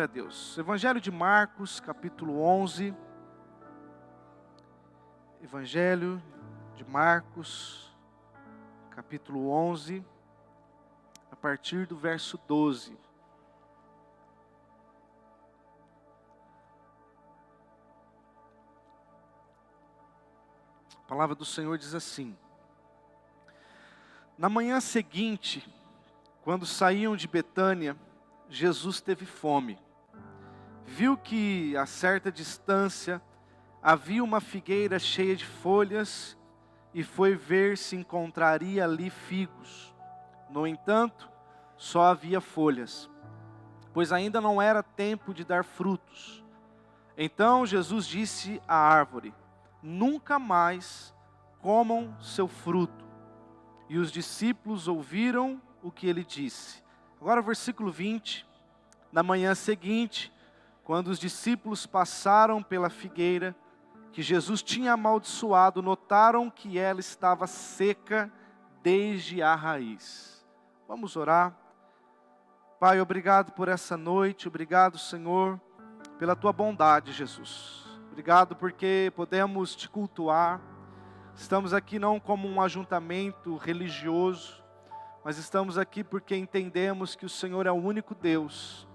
A Deus. Evangelho de Marcos, capítulo 11. Evangelho de Marcos, capítulo 11, a partir do verso 12. A palavra do Senhor diz assim: Na manhã seguinte, quando saíam de Betânia, Jesus teve fome. Viu que a certa distância havia uma figueira cheia de folhas e foi ver se encontraria ali figos. No entanto, só havia folhas, pois ainda não era tempo de dar frutos. Então Jesus disse à árvore: Nunca mais comam seu fruto. E os discípulos ouviram o que ele disse. Agora o versículo 20. Na manhã seguinte, quando os discípulos passaram pela figueira que Jesus tinha amaldiçoado, notaram que ela estava seca desde a raiz. Vamos orar. Pai, obrigado por essa noite, obrigado, Senhor, pela tua bondade, Jesus. Obrigado porque podemos te cultuar. Estamos aqui não como um ajuntamento religioso, mas estamos aqui porque entendemos que o Senhor é o único Deus,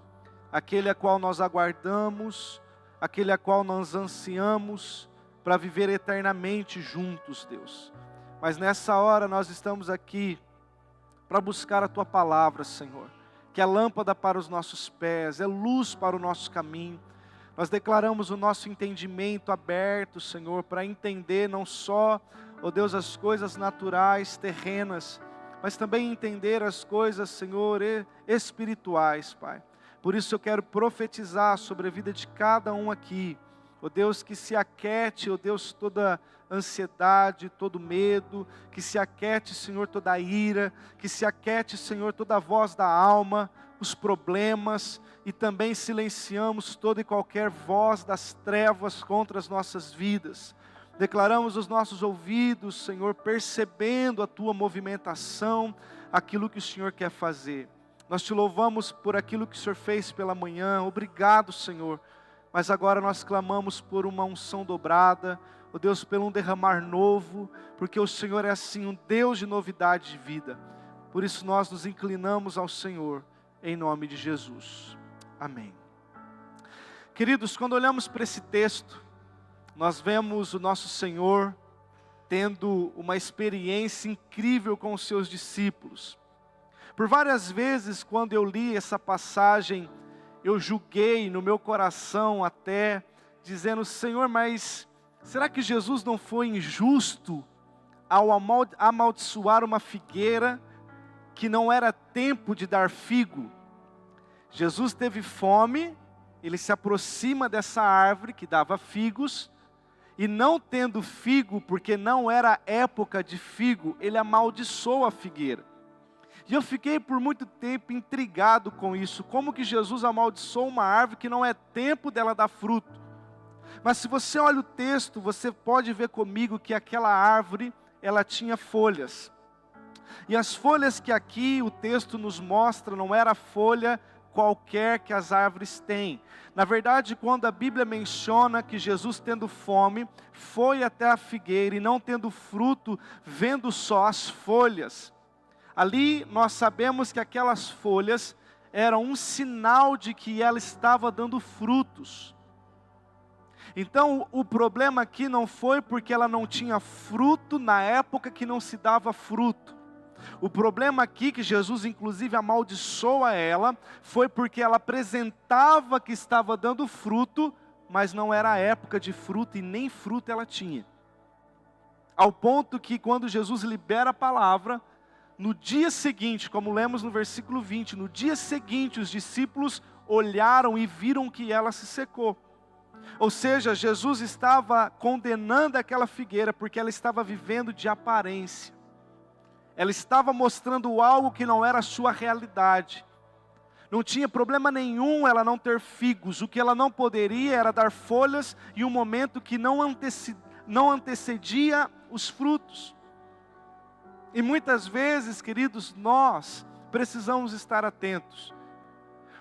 aquele a qual nós aguardamos, aquele a qual nós ansiamos para viver eternamente juntos, Deus. Mas nessa hora nós estamos aqui para buscar a tua palavra, Senhor, que é lâmpada para os nossos pés, é luz para o nosso caminho. Nós declaramos o nosso entendimento aberto, Senhor, para entender não só, ó Deus, as coisas naturais, terrenas, mas também entender as coisas, Senhor, espirituais, Pai. Por isso eu quero profetizar sobre a vida de cada um aqui, ó Deus, que se aquete, ó Deus, toda ansiedade, todo medo, que se aquete, Senhor, toda ira, que se aquete, Senhor, toda a voz da alma, os problemas, e também silenciamos toda e qualquer voz das trevas contra as nossas vidas. Declaramos os nossos ouvidos, Senhor, percebendo a tua movimentação, aquilo que o Senhor quer fazer. Nós te louvamos por aquilo que o Senhor fez pela manhã, obrigado, Senhor. Mas agora nós clamamos por uma unção dobrada, ó Deus, pelo um derramar novo, porque o Senhor é assim, um Deus de novidade de vida. Por isso nós nos inclinamos ao Senhor, em nome de Jesus. Amém. Queridos, quando olhamos para esse texto, nós vemos o nosso Senhor tendo uma experiência incrível com os seus discípulos. Por várias vezes, quando eu li essa passagem, eu julguei no meu coração até, dizendo: Senhor, mas será que Jesus não foi injusto ao amaldiçoar uma figueira que não era tempo de dar figo? Jesus teve fome, ele se aproxima dessa árvore que dava figos, e não tendo figo, porque não era época de figo, ele amaldiçoou a figueira. E eu fiquei por muito tempo intrigado com isso, como que Jesus amaldiçoou uma árvore que não é tempo dela dar fruto. Mas se você olha o texto, você pode ver comigo que aquela árvore, ela tinha folhas. E as folhas que aqui o texto nos mostra, não era folha qualquer que as árvores têm. Na verdade, quando a Bíblia menciona que Jesus, tendo fome, foi até a figueira e não tendo fruto, vendo só as folhas, ali nós sabemos que aquelas folhas eram um sinal de que ela estava dando frutos. Então o problema aqui não foi porque ela não tinha fruto na época que não se dava fruto. O problema aqui, que Jesus inclusive amaldiçoa ela, foi porque ela apresentava que estava dando fruto, mas não era a época de fruto e nem fruto ela tinha. Ao ponto que quando Jesus libera a palavra, no dia seguinte, como lemos no versículo 20, no dia seguinte os discípulos olharam e viram que ela se secou. Ou seja, Jesus estava condenando aquela figueira porque ela estava vivendo de aparência. Ela estava mostrando algo que não era a sua realidade. Não tinha problema nenhum ela não ter figos. O que ela não poderia era dar folhas em um momento que não antecedia os frutos. E muitas vezes, queridos, nós precisamos estar atentos.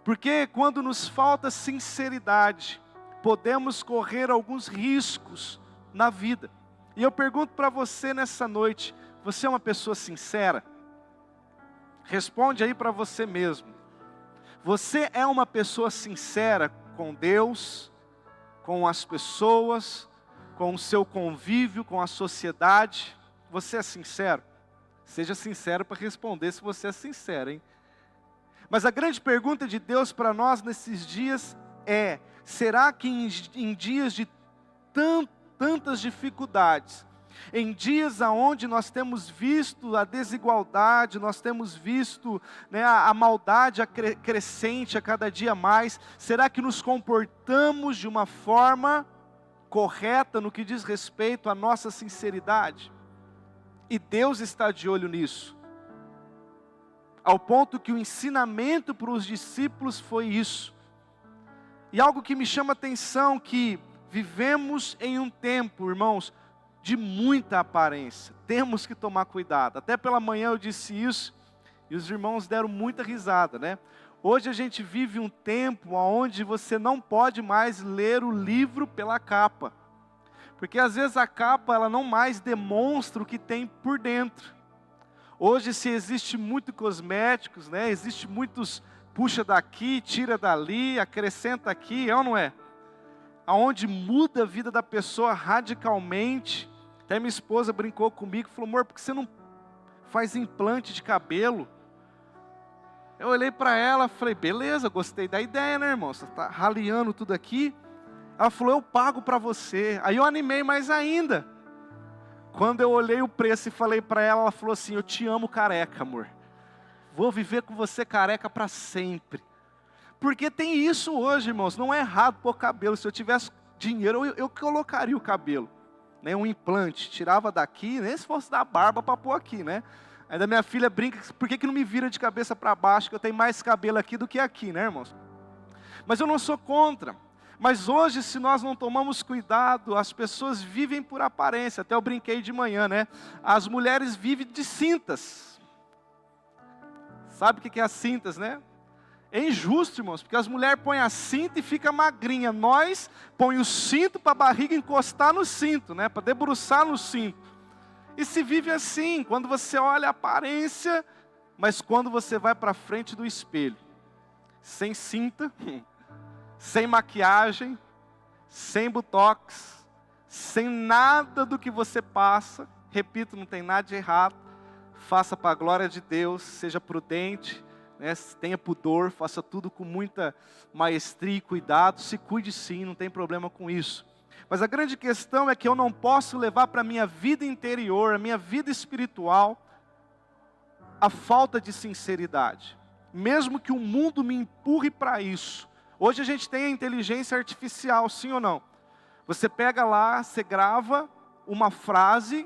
Porque quando nos falta sinceridade, podemos correr alguns riscos na vida. E eu pergunto para você nessa noite, você é uma pessoa sincera? Responde aí para você mesmo. Você é uma pessoa sincera com Deus, com as pessoas, com o seu convívio, com a sociedade? Você é sincero? Seja sincero para responder se você é sincero, hein? Mas a grande pergunta de Deus para nós nesses dias é: será que em dias de tantas dificuldades, em dias onde nós temos visto a desigualdade, nós temos visto, né, a maldade crescente a cada dia mais, será que nos comportamos de uma forma correta no que diz respeito à nossa sinceridade? E Deus está de olho nisso, ao ponto que o ensinamento para os discípulos foi isso. E algo que me chama a atenção, que vivemos em um tempo, irmãos, de muita aparência. Temos que tomar cuidado. Até pela manhã eu disse isso, e os irmãos deram muita risada, né? Hoje a gente vive um tempo onde você não pode mais ler o livro pela capa. Porque às vezes a capa, ela não mais demonstra o que tem por dentro. Hoje, se existe muito cosméticos, né? Existe muitos puxa daqui, tira dali, acrescenta aqui, é ou não é? Aonde muda a vida da pessoa radicalmente. Até minha esposa brincou comigo, falou: amor, por que você não faz implante de cabelo? Eu olhei para ela, falei: beleza, gostei da ideia, né, irmão? Você está raliando tudo aqui. Ela falou: eu pago para você. Aí eu animei mais ainda. Quando eu olhei o preço e falei para ela, ela falou assim: eu te amo careca, amor. Vou viver com você careca para sempre. Porque tem isso hoje, irmãos. Não é errado pôr cabelo. Se eu tivesse dinheiro, eu colocaria o cabelo, né? Um implante, tirava daqui, nem se fosse da barba para pôr aqui, né? Ainda minha filha brinca: por que não me vira de cabeça para baixo, que eu tenho mais cabelo aqui do que aqui, né, irmãos? Mas eu não sou contra. Mas hoje, se nós não tomamos cuidado, as pessoas vivem por aparência. Até eu brinquei de manhã, né? As mulheres vivem de cintas. Sabe o que é as cintas, né? É injusto, irmãos, porque as mulheres põem a cinta e fica magrinha. Nós põe o cinto para a barriga encostar no cinto, né? Para debruçar no cinto. E se vive assim, quando você olha a aparência, mas quando você vai para frente do espelho, sem cinta, sem maquiagem, sem botox, sem nada do que você passa. Repito, não tem nada de errado. Faça para a glória de Deus, seja prudente, né? Tenha pudor, faça tudo com muita maestria e cuidado. Se cuide sim, não tem problema com isso. Mas a grande questão é que eu não posso levar para a minha vida interior, a minha vida espiritual, a falta de sinceridade. Mesmo que o mundo me empurre para isso. Hoje a gente tem a inteligência artificial, sim ou não? Você pega lá, você grava uma frase,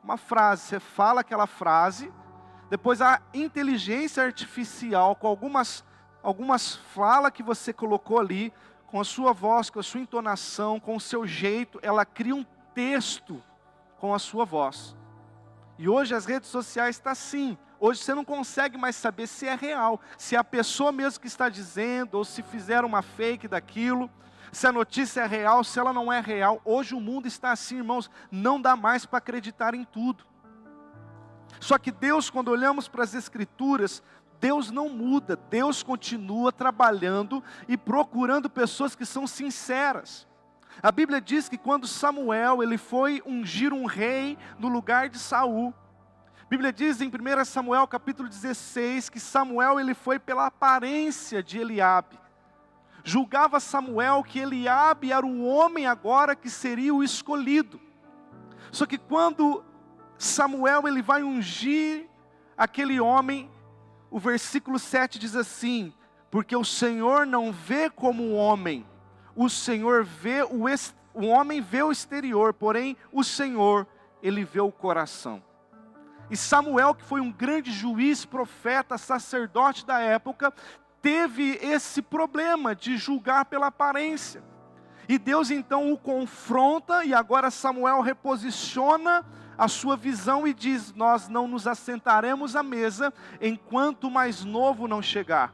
você fala aquela frase, depois a inteligência artificial, com algumas falas que você colocou ali, com a sua voz, com a sua entonação, com o seu jeito, ela cria um texto com a sua voz. E hoje as redes sociais estão assim. Hoje você não consegue mais saber se é real, se é a pessoa mesmo que está dizendo, ou se fizeram uma fake daquilo, se a notícia é real, se ela não é real. Hoje o mundo está assim, irmãos, não dá mais para acreditar em tudo. Só que Deus, quando olhamos para as Escrituras, Deus não muda, Deus continua trabalhando e procurando pessoas que são sinceras. A Bíblia diz que quando Samuel ele foi ungir um rei no lugar de Saul, a Bíblia diz em 1 Samuel capítulo 16, que Samuel ele foi pela aparência de Eliabe. Julgava Samuel que Eliabe era o homem agora que seria o escolhido. Só que quando Samuel ele vai ungir aquele homem, o versículo 7 diz assim: porque o Senhor não vê como o homem, o Senhor vê o homem vê o exterior, porém o Senhor, ele vê o coração. E Samuel, que foi um grande juiz, profeta, sacerdote da época, teve esse problema de julgar pela aparência. E Deus então o confronta, e agora Samuel reposiciona a sua visão e diz: nós não nos assentaremos à mesa enquanto o mais novo não chegar.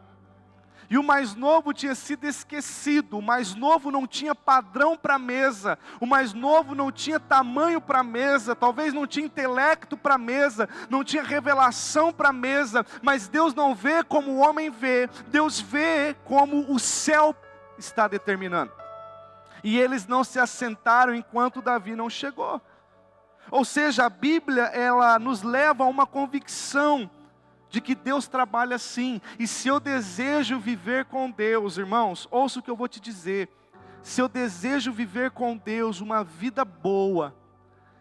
E o mais novo tinha sido esquecido, o mais novo não tinha padrão para a mesa, o mais novo não tinha tamanho para a mesa, talvez não tinha intelecto para a mesa, não tinha revelação para a mesa, mas Deus não vê como o homem vê, Deus vê como o céu está determinando. E eles não se assentaram enquanto Davi não chegou. Ou seja, a Bíblia, ela nos leva a uma convicção de que Deus trabalha assim. E se eu desejo viver com Deus, irmãos, ouça o que eu vou te dizer. Se eu desejo viver com Deus uma vida boa,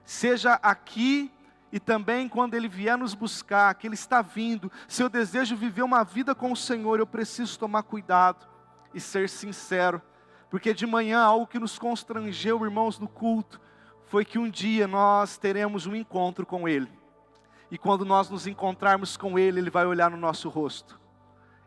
seja aqui e também quando Ele vier nos buscar, que Ele está vindo, se eu desejo viver uma vida com o Senhor, eu preciso tomar cuidado e ser sincero. Porque de manhã algo que nos constrangeu, irmãos, no culto, foi que um dia nós teremos um encontro com Ele. E quando nós nos encontrarmos com Ele, Ele vai olhar no nosso rosto.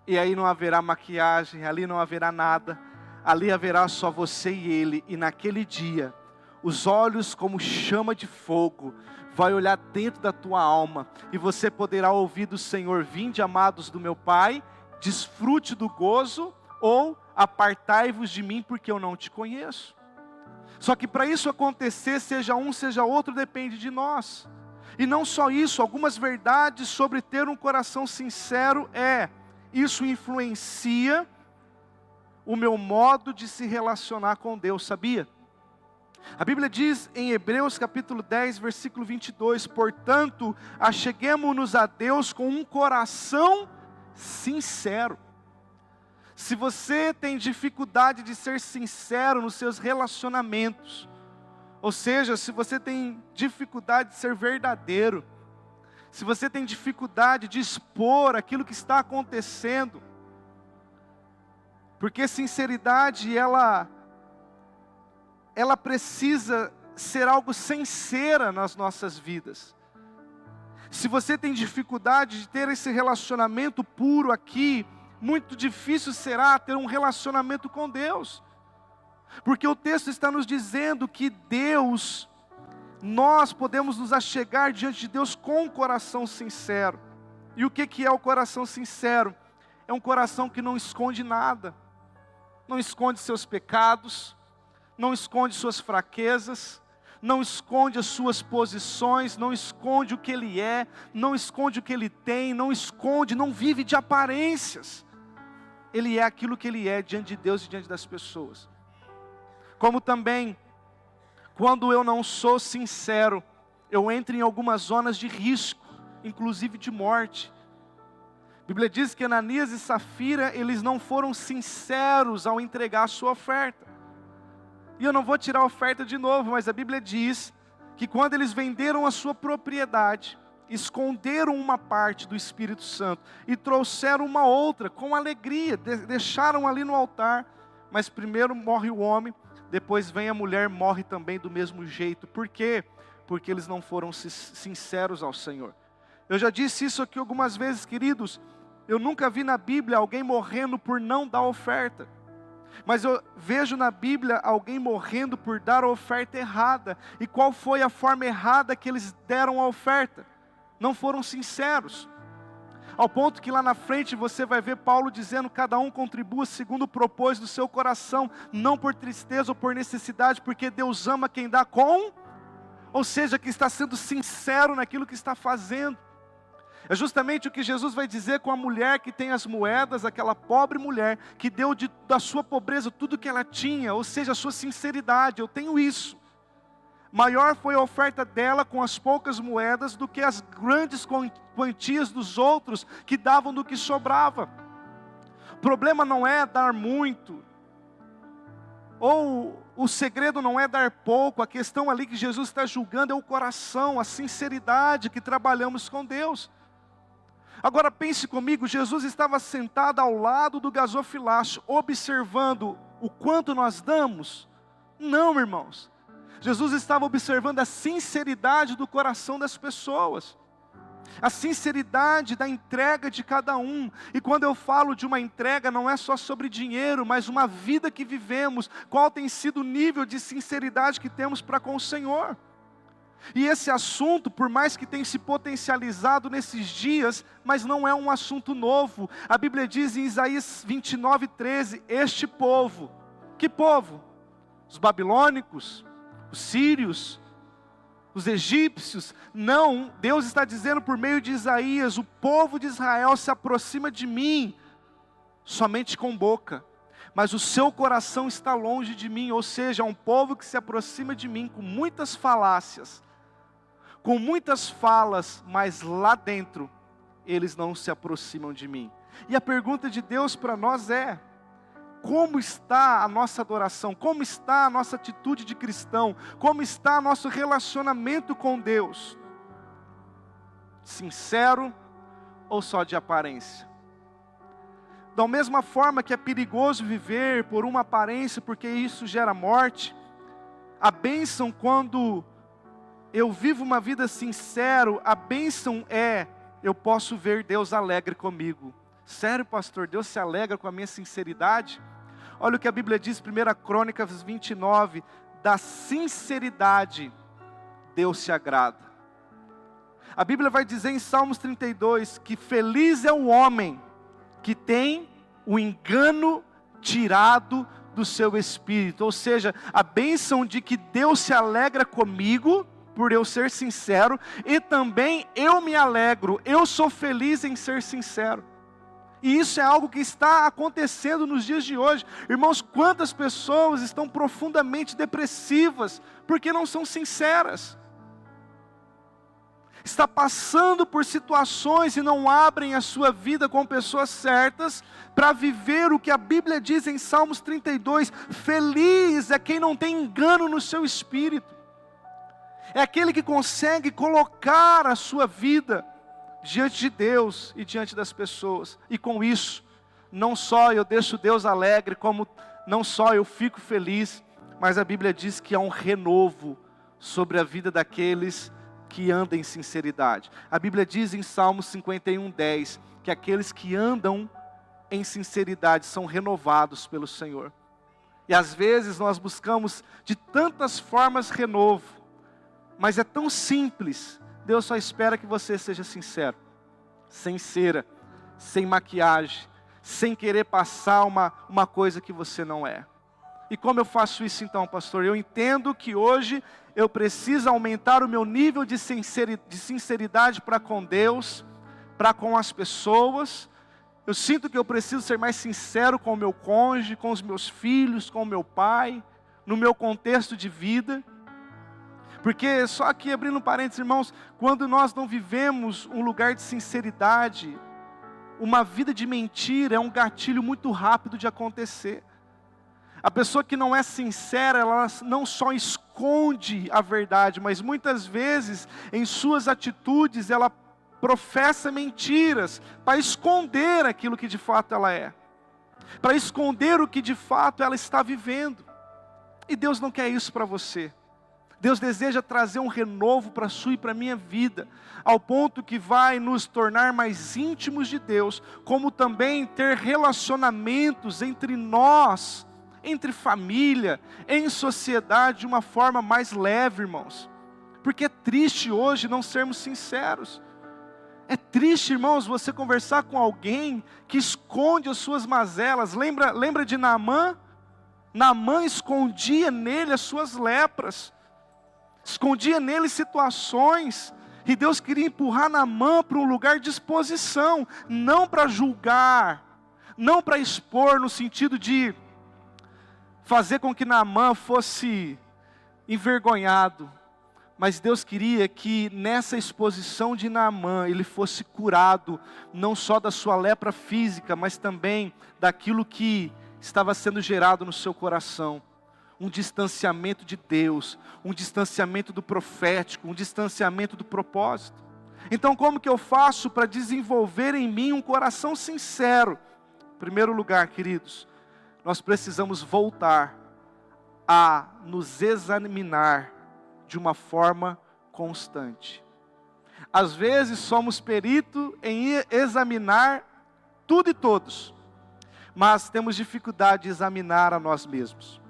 E aí não haverá maquiagem, ali não haverá nada. Ali haverá só você e Ele. E naquele dia, os olhos como chama de fogo, vai olhar dentro da tua alma. E você poderá ouvir do Senhor: vinde, amados do meu Pai, desfrute do gozo, ou apartai-vos de mim, porque eu não te conheço. Só que para isso acontecer, seja um, seja outro, depende de nós. E não só isso, algumas verdades sobre ter um coração sincero isso influencia o meu modo de se relacionar com Deus, sabia? A Bíblia diz em Hebreus capítulo 10, versículo 22, portanto, acheguemo-nos a Deus com um coração sincero. Se você tem dificuldade de ser sincero nos seus relacionamentos, ou seja, se você tem dificuldade de ser verdadeiro, se você tem dificuldade de expor aquilo que está acontecendo, porque sinceridade, ela precisa ser algo sincera nas nossas vidas. Se você tem dificuldade de ter esse relacionamento puro aqui, muito difícil será ter um relacionamento com Deus. Porque o texto está nos dizendo que Deus, nós podemos nos achegar diante de Deus com um coração sincero. E o que é o coração sincero? É um coração que não esconde nada. Não esconde seus pecados, não esconde suas fraquezas, não esconde as suas posições, não esconde o que ele é, não esconde o que ele tem, não esconde, não vive de aparências. Ele é aquilo que ele é diante de Deus e diante das pessoas. Como também, quando eu não sou sincero, eu entro em algumas zonas de risco, inclusive de morte. A Bíblia diz que Ananias e Safira, eles não foram sinceros ao entregar a sua oferta. E eu não vou tirar a oferta de novo, mas a Bíblia diz que quando eles venderam a sua propriedade, esconderam uma parte do Espírito Santo e trouxeram uma outra com alegria, deixaram ali no altar. Mas primeiro morre o homem, depois vem a mulher, morre também do mesmo jeito. Por quê? Porque eles não foram sinceros ao Senhor. Eu já disse isso aqui algumas vezes, queridos. Eu nunca vi na Bíblia alguém morrendo por não dar oferta. Mas eu vejo na Bíblia alguém morrendo por dar a oferta errada. E qual foi a forma errada que eles deram a oferta? Não foram sinceros. Ao ponto que lá na frente você vai ver Paulo dizendo: cada um contribua segundo o propósito do seu coração, não por tristeza ou por necessidade, porque Deus ama quem dá com, ou seja, que está sendo sincero naquilo que está fazendo. É justamente o que Jesus vai dizer com a mulher que tem as moedas, aquela pobre mulher que deu da sua pobreza tudo que ela tinha, ou seja, a sua sinceridade. Eu tenho isso. Maior foi a oferta dela com as poucas moedas do que as grandes quantias dos outros que davam do que sobrava. O problema não é dar muito, ou o segredo não é dar pouco. A questão ali que Jesus está julgando é o coração, a sinceridade que trabalhamos com Deus. Agora pense comigo, Jesus estava sentado ao lado do gasofilácio, observando o quanto nós damos? Não, irmãos. Jesus estava observando a sinceridade do coração das pessoas, a sinceridade da entrega de cada um. E quando eu falo de uma entrega, não é só sobre dinheiro, mas uma vida que vivemos. Qual tem sido o nível de sinceridade que temos para com o Senhor? E esse assunto, por mais que tenha se potencializado nesses dias, mas não é um assunto novo. A Bíblia diz em Isaías 29:13, este povo, que povo? Os babilônicos, os sírios, os egípcios? Não, Deus está dizendo por meio de Isaías, o povo de Israel se aproxima de mim, somente com boca, mas o seu coração está longe de mim. Ou seja, é um povo que se aproxima de mim com muitas falácias, com muitas falas, mas lá dentro, eles não se aproximam de mim. E a pergunta de Deus para nós é: como está a nossa adoração? Como está a nossa atitude de cristão? Como está nosso relacionamento com Deus? Sincero ou só de aparência? Da mesma forma que é perigoso viver por uma aparência, porque isso gera morte, a bênção quando eu vivo uma vida sincera, a bênção é, eu posso ver Deus alegre comigo. Sério, pastor, Deus se alegra com a minha sinceridade? Olha o que a Bíblia diz, 1 Crônicas 29, da sinceridade Deus se agrada. A Bíblia vai dizer em Salmos 32, que feliz é o homem que tem o engano tirado do seu espírito. Ou seja, a bênção de que Deus se alegra comigo, por eu ser sincero, e também eu me alegro, eu sou feliz em ser sincero. E isso é algo que está acontecendo nos dias de hoje. Irmãos, quantas pessoas estão profundamente depressivas, porque não são sinceras? Está passando por situações e não abrem a sua vida com pessoas certas, para viver o que a Bíblia diz em Salmos 32, feliz é quem não tem engano no seu espírito. É aquele que consegue colocar a sua vida diante de Deus e diante das pessoas. E com isso, não só eu deixo Deus alegre, como não só eu fico feliz, mas a Bíblia diz que há um renovo sobre a vida daqueles que andam em sinceridade. A Bíblia diz em Salmos 51:10, que aqueles que andam em sinceridade são renovados pelo Senhor. E às vezes nós buscamos de tantas formas renovo, mas é tão simples. Deus só espera que você seja sincero, sem cera, sem maquiagem, sem querer passar uma coisa que você não é. E como eu faço isso então, pastor? Eu entendo que hoje eu preciso aumentar o meu nível de sinceridade para com Deus, para com as pessoas. Eu sinto que eu preciso ser mais sincero com o meu cônjuge, com os meus filhos, com o meu pai, no meu contexto de vida. Porque, só aqui abrindo parênteses, irmãos, quando nós não vivemos um lugar de sinceridade, uma vida de mentira é um gatilho muito rápido de acontecer. A pessoa que não é sincera, ela não só esconde a verdade, mas muitas vezes, em suas atitudes, ela professa mentiras, para esconder aquilo que de fato ela é, para esconder o que de fato ela está vivendo. E Deus não quer isso para você. Deus deseja trazer um renovo para a sua e para a minha vida, ao ponto que vai nos tornar mais íntimos de Deus, como também ter relacionamentos entre nós, entre família, em sociedade, de uma forma mais leve, irmãos. Porque é triste hoje não sermos sinceros. É triste, irmãos, você conversar com alguém que esconde as suas mazelas. Lembra de Naamã? Naamã escondia nele as suas lepras, escondia nele situações, e Deus queria empurrar Naamã para um lugar de exposição, não para julgar, não para expor, no sentido de fazer com que Naamã fosse envergonhado, mas Deus queria que nessa exposição de Naamã, ele fosse curado, não só da sua lepra física, mas também daquilo que estava sendo gerado no seu coração. Um distanciamento de Deus, um distanciamento do profético, um distanciamento do propósito. Então, como que eu faço para desenvolver em mim um coração sincero? Em primeiro lugar, queridos, nós precisamos voltar a nos examinar de uma forma constante. Às vezes somos peritos em examinar tudo e todos, mas temos dificuldade de examinar a nós mesmos.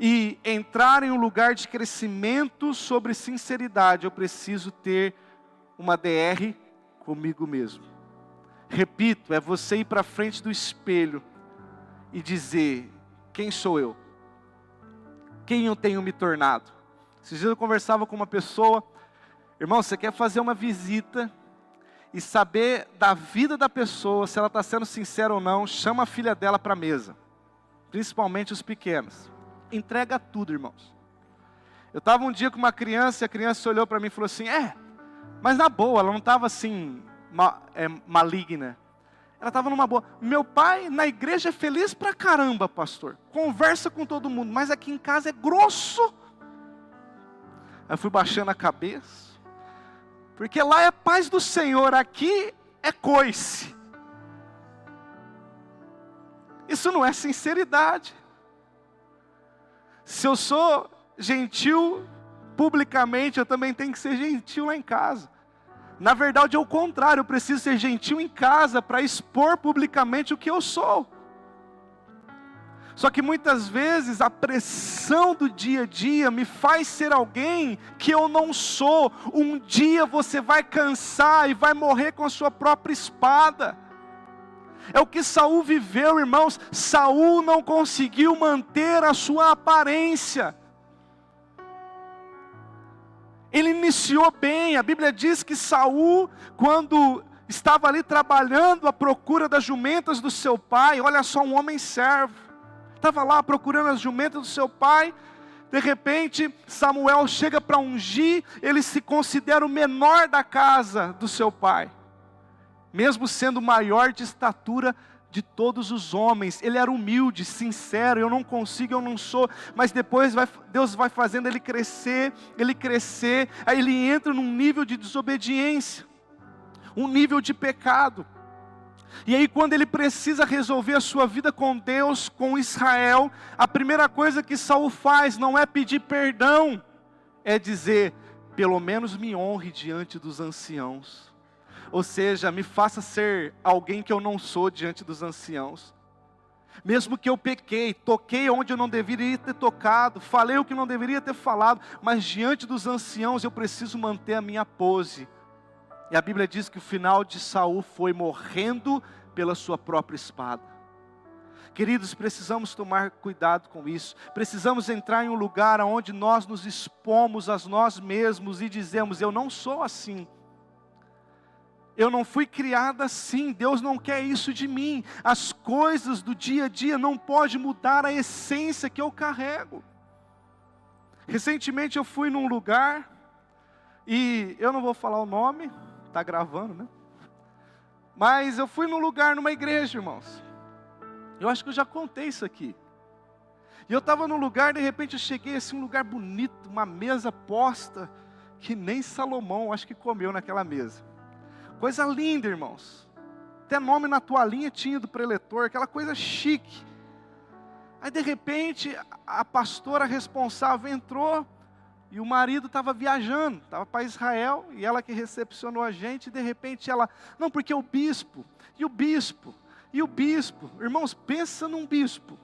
e entrar em um lugar de crescimento sobre sinceridade, eu preciso ter uma DR comigo mesmo. Repito, é você ir para frente do espelho e dizer: quem sou eu? Quem eu tenho me tornado? Esses dias eu conversava com uma pessoa: irmão, você quer fazer uma visita e saber da vida da pessoa, se ela está sendo sincera ou não, chama a filha dela para a mesa, principalmente os pequenos. Entrega tudo, irmãos. Eu estava um dia com uma criança, e a criança olhou para mim e falou assim: mas na boa, ela não estava assim, maligna. Ela estava numa boa. Meu pai na igreja é feliz pra caramba, pastor. Conversa com todo mundo, mas aqui em casa é grosso. Aí eu fui baixando a cabeça. Porque lá é paz do Senhor, aqui é coice. Isso não é sinceridade. Se eu sou gentil publicamente, eu também tenho que ser gentil lá em casa. Na verdade é o contrário, eu preciso ser gentil em casa para expor publicamente o que eu sou. Só que muitas vezes a pressão do dia a dia me faz ser alguém que eu não sou. Um dia você vai cansar e vai morrer com a sua própria espada. É o que Saul viveu, irmãos. Saul não conseguiu manter a sua aparência. Ele iniciou bem. A Bíblia diz que Saul, quando estava ali trabalhando à procura das jumentas do seu pai, olha só, um homem servo, estava lá procurando as jumentas do seu pai. De repente Samuel chega para ungir. Ele se considera o menor da casa do seu pai, mesmo sendo o maior de estatura de todos os homens. Ele era humilde, sincero: eu não consigo, eu não sou. Mas depois Deus vai fazendo ele crescer, aí ele entra num nível de desobediência, um nível de pecado. E aí quando ele precisa resolver a sua vida com Deus, com Israel, a primeira coisa que Saul faz não é pedir perdão, é dizer: pelo menos me honre diante dos anciãos. Ou seja, me faça ser alguém que eu não sou diante dos anciãos. Mesmo que eu pequei, toquei onde eu não deveria ter tocado, falei o que não deveria ter falado, mas diante dos anciãos eu preciso manter a minha pose. E a Bíblia diz que o final de Saul foi morrendo pela sua própria espada. Queridos, precisamos tomar cuidado com isso. Precisamos entrar em um lugar onde nós nos expomos a nós mesmos e dizemos: eu não sou assim. Eu não fui criada assim, Deus não quer isso de mim. As coisas do dia a dia não podem mudar a essência que eu carrego. Recentemente eu fui num lugar, e eu não vou falar o nome, está gravando, né? Mas eu fui num lugar, numa igreja, irmãos. Eu acho que eu já contei isso aqui. E eu estava num lugar, de repente eu cheguei assim, um lugar bonito, uma mesa posta, que nem Salomão acho que comeu naquela mesa. Coisa linda, irmãos. Até nome na toalhinha tinha do preletor, aquela coisa chique. Aí de repente a pastora responsável entrou, e o marido estava viajando, estava para Israel, e ela que recepcionou a gente. E de repente ela: não, porque o bispo, e o bispo, e o bispo. Irmãos, pensa num bispo.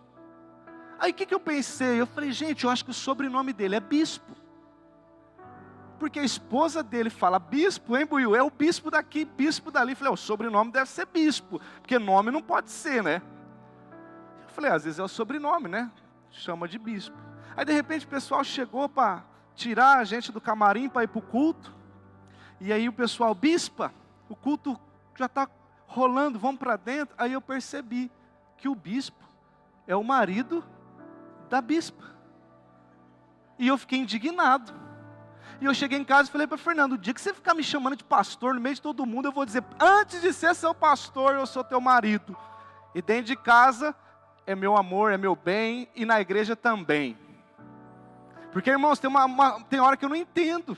Aí o que eu pensei? Eu falei: gente, eu acho que o sobrenome dele é bispo. Porque a esposa dele fala bispo, hein, Buiu? É o bispo daqui, bispo dali. Eu falei: o sobrenome deve ser bispo, porque nome não pode ser, né? Eu falei: às vezes é o sobrenome, né? Chama de bispo. Aí de repente o pessoal chegou para tirar a gente do camarim para ir para o culto. E aí o pessoal: bispa, o culto já está rolando, vamos para dentro. Aí eu percebi que o bispo é o marido da bispa. E eu fiquei indignado. E eu cheguei em casa e falei para Fernando: o dia que você ficar me chamando de pastor no meio de todo mundo, eu vou dizer: antes de ser seu pastor, eu sou teu marido. E dentro de casa é meu amor, é meu bem, e na igreja também. Porque, irmãos, tem hora que eu não entendo.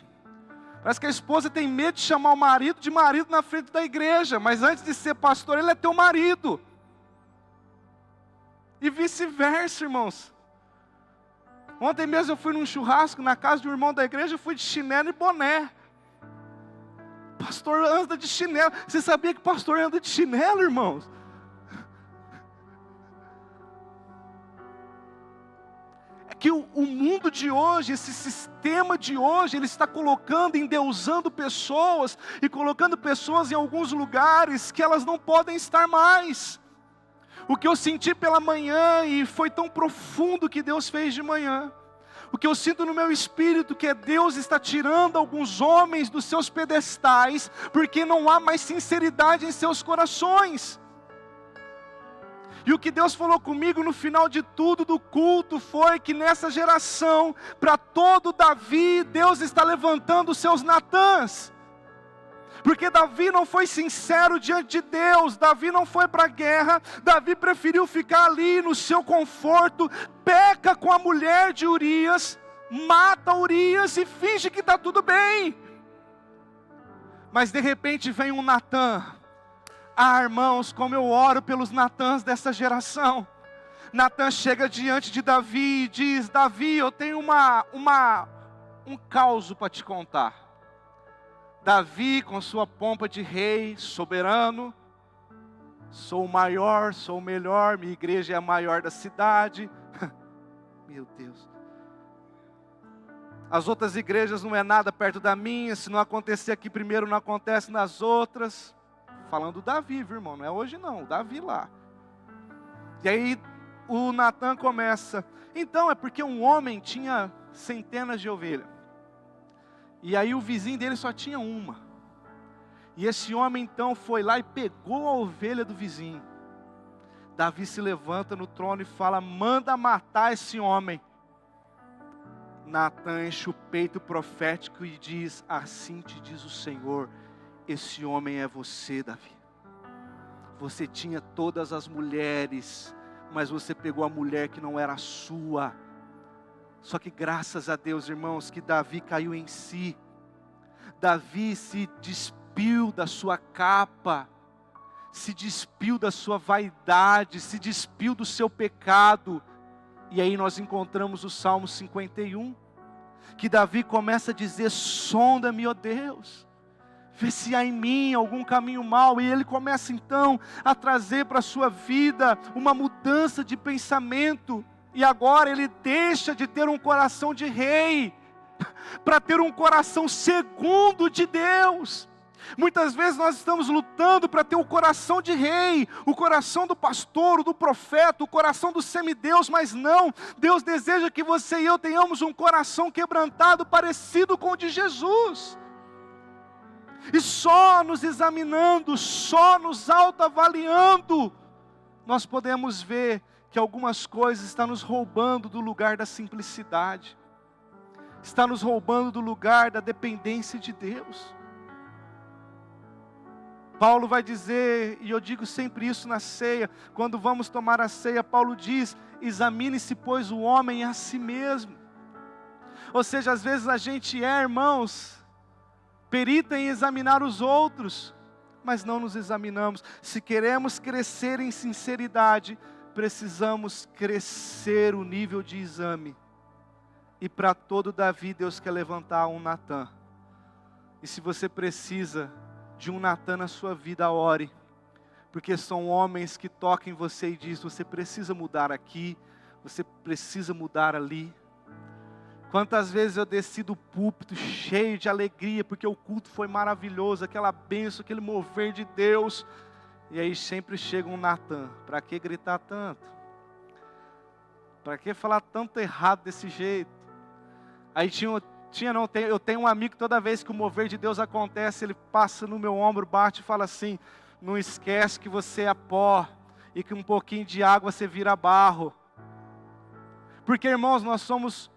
Parece que a esposa tem medo de chamar o marido de marido na frente da igreja, mas antes de ser pastor, ele é teu marido. E vice-versa, irmãos. Ontem mesmo eu fui num churrasco na casa de um irmão da igreja, eu fui de chinelo e boné. Pastor anda de chinelo. Você sabia que pastor anda de chinelo, irmãos? É que o mundo de hoje, esse sistema de hoje, ele está colocando, endeusando pessoas e colocando pessoas em alguns lugares que elas não podem estar mais. O que eu senti pela manhã, e foi tão profundo que Deus fez de manhã, o que eu sinto no meu espírito, que é Deus está tirando alguns homens dos seus pedestais, porque não há mais sinceridade em seus corações. E o que Deus falou comigo no final de tudo do culto foi que nessa geração, para todo Davi, Deus está levantando os seus Natãs. Porque Davi não foi sincero diante de Deus, Davi não foi para a guerra, Davi preferiu ficar ali no seu conforto, peca com a mulher de Urias, mata Urias e finge que está tudo bem. Mas de repente vem um Natã. Irmãos, como eu oro pelos Natãs dessa geração. Natã chega diante de Davi e diz: Davi, eu tenho um caos para te contar. Davi, com sua pompa de rei, soberano, sou o maior, sou o melhor, minha igreja é a maior da cidade. Meu Deus. As outras igrejas não é nada perto da minha, se não acontecer aqui primeiro, não acontece nas outras. Falando Davi, viu, irmão, não é hoje não, Davi lá. E aí o Natã começa: então é porque um homem tinha centenas de ovelhas. E aí o vizinho dele só tinha uma. E esse homem então foi lá e pegou a ovelha do vizinho. Davi se levanta no trono e fala: manda matar esse homem. Natã enche o peito profético e diz: assim te diz o Senhor, esse homem é você, Davi. Você tinha todas as mulheres, mas você pegou a mulher que não era sua. Só que graças a Deus, irmãos, que Davi caiu em si. Davi se despiu da sua capa, se despiu da sua vaidade, se despiu do seu pecado. E aí nós encontramos o Salmo 51, que Davi começa a dizer: sonda-me, ó Deus, vê se há em mim algum caminho mau. E ele começa então a trazer para a sua vida uma mudança de pensamento. E agora ele deixa de ter um coração de rei, para ter um coração segundo de Deus. Muitas vezes nós estamos lutando para ter o coração de rei, o coração do pastor, o do profeta, o coração do semideus, mas não. Deus deseja que você e eu tenhamos um coração quebrantado, parecido com o de Jesus. E só nos examinando, só nos autoavaliando, nós podemos ver que algumas coisas estão nos roubando do lugar da simplicidade, está nos roubando do lugar da dependência de Deus. Paulo vai dizer, e eu digo sempre isso na ceia, quando vamos tomar a ceia, Paulo diz: examine-se, pois, o homem a si mesmo. Ou seja, às vezes a gente irmãos, perita em examinar os outros, mas não nos examinamos. Se queremos crescer em sinceridade, precisamos crescer o nível de exame. E para todo Davi, Deus quer levantar um Natã. E se você precisa de um Natã na sua vida, ore. Porque são homens que tocam em você e dizem: você precisa mudar aqui, você precisa mudar ali. Quantas vezes eu desci do púlpito cheio de alegria, porque o culto foi maravilhoso, aquela bênção, aquele mover de Deus. E aí sempre chega um Natã: para que gritar tanto? Para que falar tanto errado desse jeito? Aí eu tenho um amigo que toda vez que o mover de Deus acontece, ele passa no meu ombro, bate e fala assim: não esquece que você é pó, e que um pouquinho de água você vira barro. Porque, irmãos, nós somos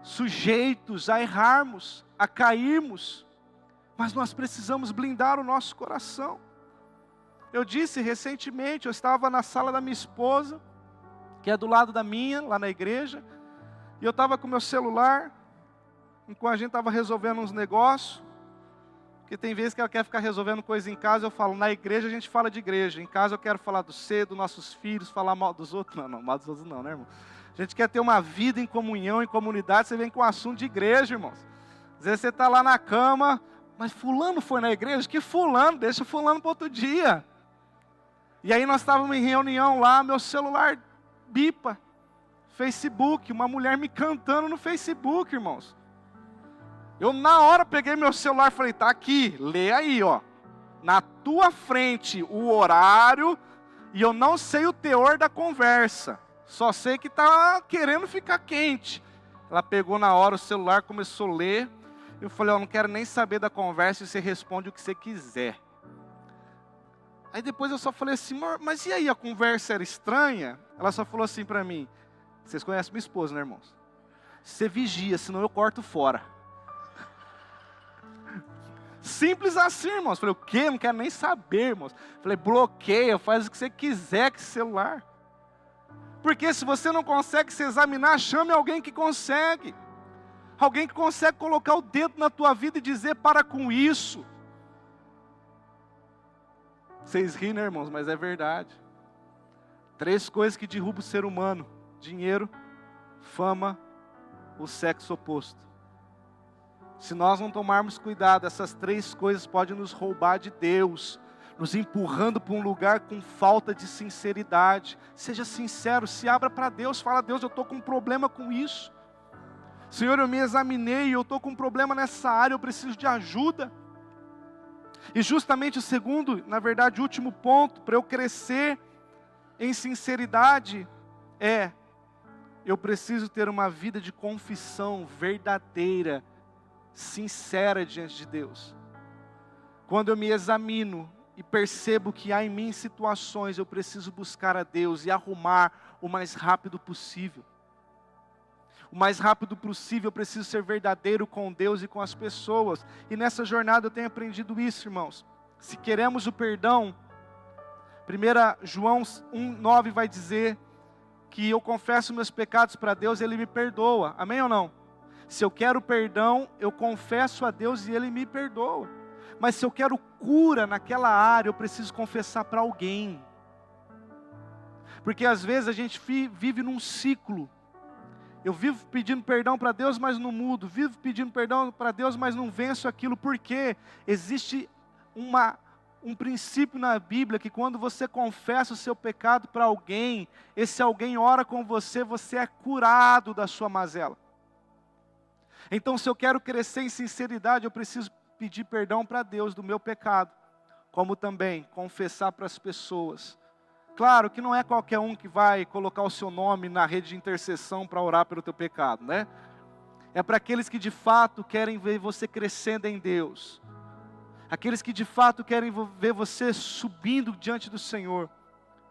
sujeitos a errarmos, a cairmos, mas nós precisamos blindar o nosso coração. Eu disse recentemente, eu estava na sala da minha esposa, que é do lado da minha, lá na igreja, e eu estava com meu celular, enquanto a gente estava resolvendo uns negócios, porque tem vezes que ela quer ficar resolvendo coisa em casa, eu falo: na igreja a gente fala de igreja, em casa eu quero falar do ser, dos nossos filhos, falar mal dos outros. Não, mal dos outros não, né, irmão? A gente quer ter uma vida em comunhão, em comunidade. Você vem com um assunto de igreja, irmãos. Às vezes você está lá na cama: mas fulano foi na igreja? Que fulano? Deixa fulano para outro dia. E aí nós estávamos em reunião lá, meu celular bipa. Facebook, uma mulher me cantando no Facebook, irmãos. Eu na hora peguei meu celular e falei, tá aqui, lê aí, ó. Na tua frente o horário, e eu não sei o teor da conversa. Só sei que tá querendo ficar quente. Ela pegou na hora o celular, começou a ler. Eu falei, eu não quero nem saber da conversa, e você responde o que você quiser. Aí depois eu só falei assim, mas e aí, a conversa era estranha? Ela só falou assim para mim, vocês conhecem minha esposa, né, irmãos? Você vigia, senão eu corto fora. Simples assim, irmãos. Falei, o quê? Não quero nem saber, irmãos. Falei, bloqueia, faz o que você quiser com esse celular. Porque se você não consegue se examinar, chame alguém que consegue. Alguém que consegue colocar o dedo na tua vida e dizer, para com isso. Vocês riem, né, irmãos? Mas é verdade. 3 coisas que derrubam o ser humano: dinheiro, fama, o sexo oposto. Se nós não tomarmos cuidado, essas 3 coisas podem nos roubar de Deus, nos empurrando para um lugar com falta de sinceridade. Seja sincero, se abra para Deus, fala, Deus, eu estou com um problema com isso. Senhor, eu me examinei, eu estou com um problema nessa área, eu preciso de ajuda. E justamente o segundo, na verdade o último ponto, para eu crescer em sinceridade, eu preciso ter uma vida de confissão verdadeira, sincera diante de Deus. Quando eu me examino e percebo que há em mim situações, eu preciso buscar a Deus e arrumar o mais rápido possível. O mais rápido possível eu preciso ser verdadeiro com Deus e com as pessoas. E nessa jornada eu tenho aprendido isso, irmãos. Se queremos o perdão, 1 João 1,9 vai dizer que eu confesso meus pecados para Deus e Ele me perdoa. Amém ou não? Se eu quero perdão, eu confesso a Deus e Ele me perdoa. Mas se eu quero cura naquela área, eu preciso confessar para alguém. Porque às vezes a gente vive num ciclo. Eu vivo pedindo perdão para Deus, mas não mudo. Vivo pedindo perdão para Deus, mas não venço aquilo. Porque existe um princípio na Bíblia que quando você confessa o seu pecado para alguém, esse alguém ora com você, você é curado da sua mazela. Então, se eu quero crescer em sinceridade, eu preciso pedir perdão para Deus do meu pecado, como também confessar para as pessoas. Claro que não é qualquer um que vai colocar o seu nome na rede de intercessão para orar pelo teu pecado, né? É para aqueles que de fato querem ver você crescendo em Deus. Aqueles que de fato querem ver você subindo diante do Senhor.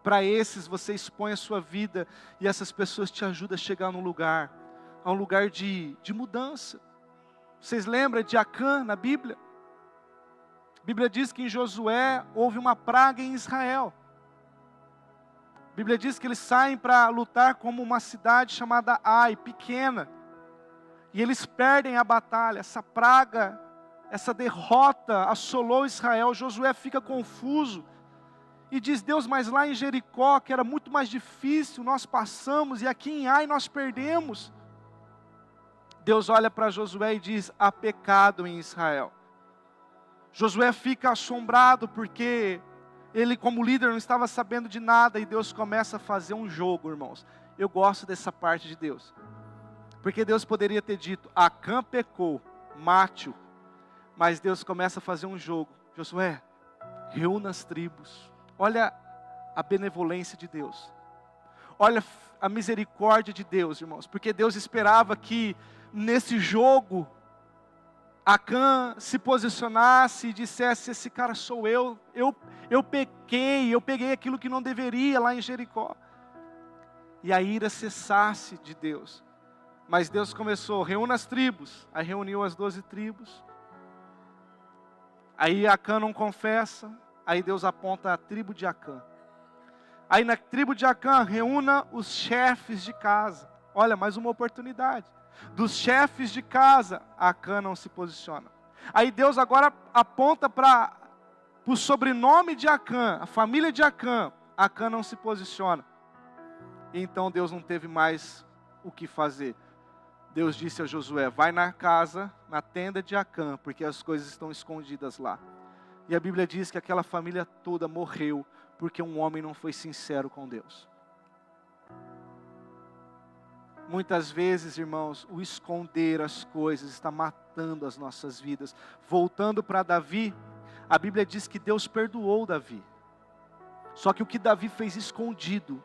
Para esses você expõe a sua vida e essas pessoas te ajudam a chegar num lugar, a um lugar de mudança. Vocês lembram de Acã na Bíblia? A Bíblia diz que em Josué houve uma praga em Israel. A Bíblia diz que eles saem para lutar como uma cidade chamada Ai, pequena. E eles perdem a batalha. Essa praga, essa derrota assolou Israel. Josué fica confuso. E diz, Deus, mas lá em Jericó, que era muito mais difícil, nós passamos. E aqui em Ai nós perdemos. Deus olha para Josué e diz, há pecado em Israel. Josué fica assombrado porque ele, como líder, não estava sabendo de nada, e Deus começa a fazer um jogo, irmãos. Eu gosto dessa parte de Deus, porque Deus poderia ter dito, Acã pecou, mate-o, mas Deus começa a fazer um jogo. Josué, reúna as tribos. Olha a benevolência de Deus, olha a misericórdia de Deus, irmãos, porque Deus esperava que nesse jogo, Acã se posicionasse e dissesse, esse cara sou eu pequei, eu peguei aquilo que não deveria lá em Jericó. E a ira cessasse de Deus. Mas Deus começou, reúna as tribos. Aí reuniu as 12 tribos. Aí Acã não confessa. Aí Deus aponta a tribo de Acã. Aí na tribo de Acã, reúna os chefes de casa. Olha, mais uma oportunidade. Dos chefes de casa, Acã não se posiciona. Aí Deus agora aponta para o sobrenome de Acã, a família de Acã. Acã não se posiciona. E então Deus não teve mais o que fazer. Deus disse a Josué, vai na casa, na tenda de Acã, porque as coisas estão escondidas lá. E a Bíblia diz que aquela família toda morreu, porque um homem não foi sincero com Deus. Muitas vezes, irmãos, o esconder as coisas está matando as nossas vidas. Voltando para Davi, a Bíblia diz que Deus perdoou Davi. Só que o que Davi fez escondido,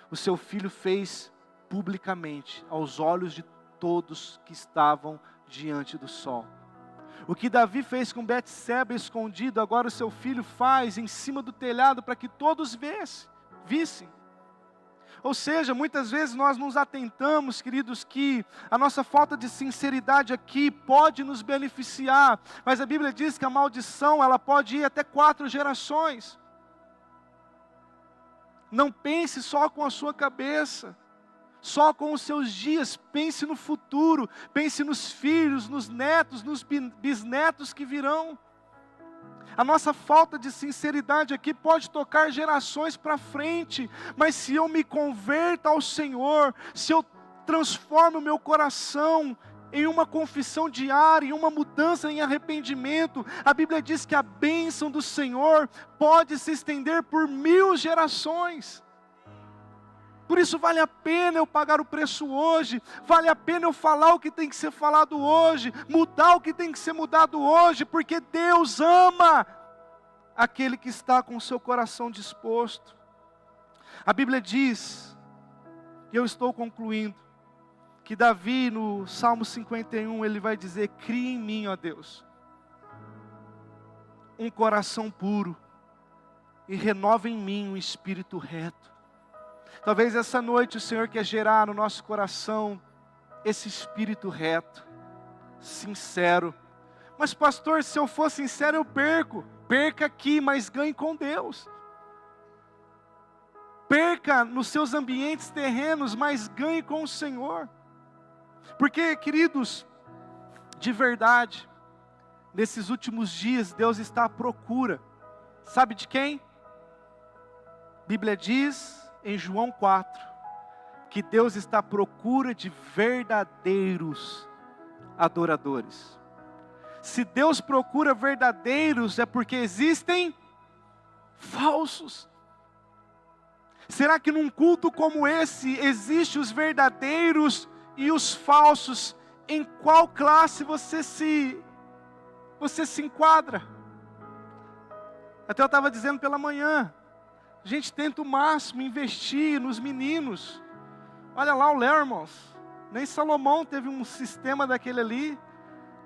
o seu filho fez publicamente, aos olhos de todos que estavam diante do sol. O que Davi fez com Betseba escondido, agora o seu filho faz em cima do telhado para que todos vissem. Ou seja, muitas vezes nós nos atentamos, queridos, que a nossa falta de sinceridade aqui pode nos beneficiar, mas a Bíblia diz que a maldição, ela pode ir até 4 gerações. Não pense só com a sua cabeça, só com os seus dias, pense no futuro, pense nos filhos, nos netos, nos bisnetos que virão. A nossa falta de sinceridade aqui pode tocar gerações para frente, mas se eu me converto ao Senhor, se eu transformo o meu coração em uma confissão diária, em uma mudança em arrependimento, a Bíblia diz que a bênção do Senhor pode se estender por 1000 gerações. Por isso vale a pena eu pagar o preço hoje, vale a pena eu falar o que tem que ser falado hoje, mudar o que tem que ser mudado hoje, porque Deus ama aquele que está com o seu coração disposto. A Bíblia diz, e eu estou concluindo, que Davi no Salmo 51, ele vai dizer: cria em mim, ó Deus, um coração puro, e renova em mim um espírito reto. Talvez essa noite o Senhor quer gerar no nosso coração esse espírito reto, sincero. Mas pastor, se eu for sincero eu perco. Perca aqui, mas ganhe com Deus. Perca nos seus ambientes terrenos, mas ganhe com o Senhor. Porque, queridos, de verdade, nesses últimos dias Deus está à procura. Sabe de quem? A Bíblia diz em João 4, que Deus está à procura de verdadeiros adoradores. Se Deus procura verdadeiros, é porque existem falsos. Será que num culto como esse, existem os verdadeiros e os falsos? Em qual classe você se enquadra? Até eu estava dizendo pela manhã, a gente tenta o máximo investir nos meninos. Olha lá o Léo, irmãos. Nem Salomão teve um sistema daquele ali.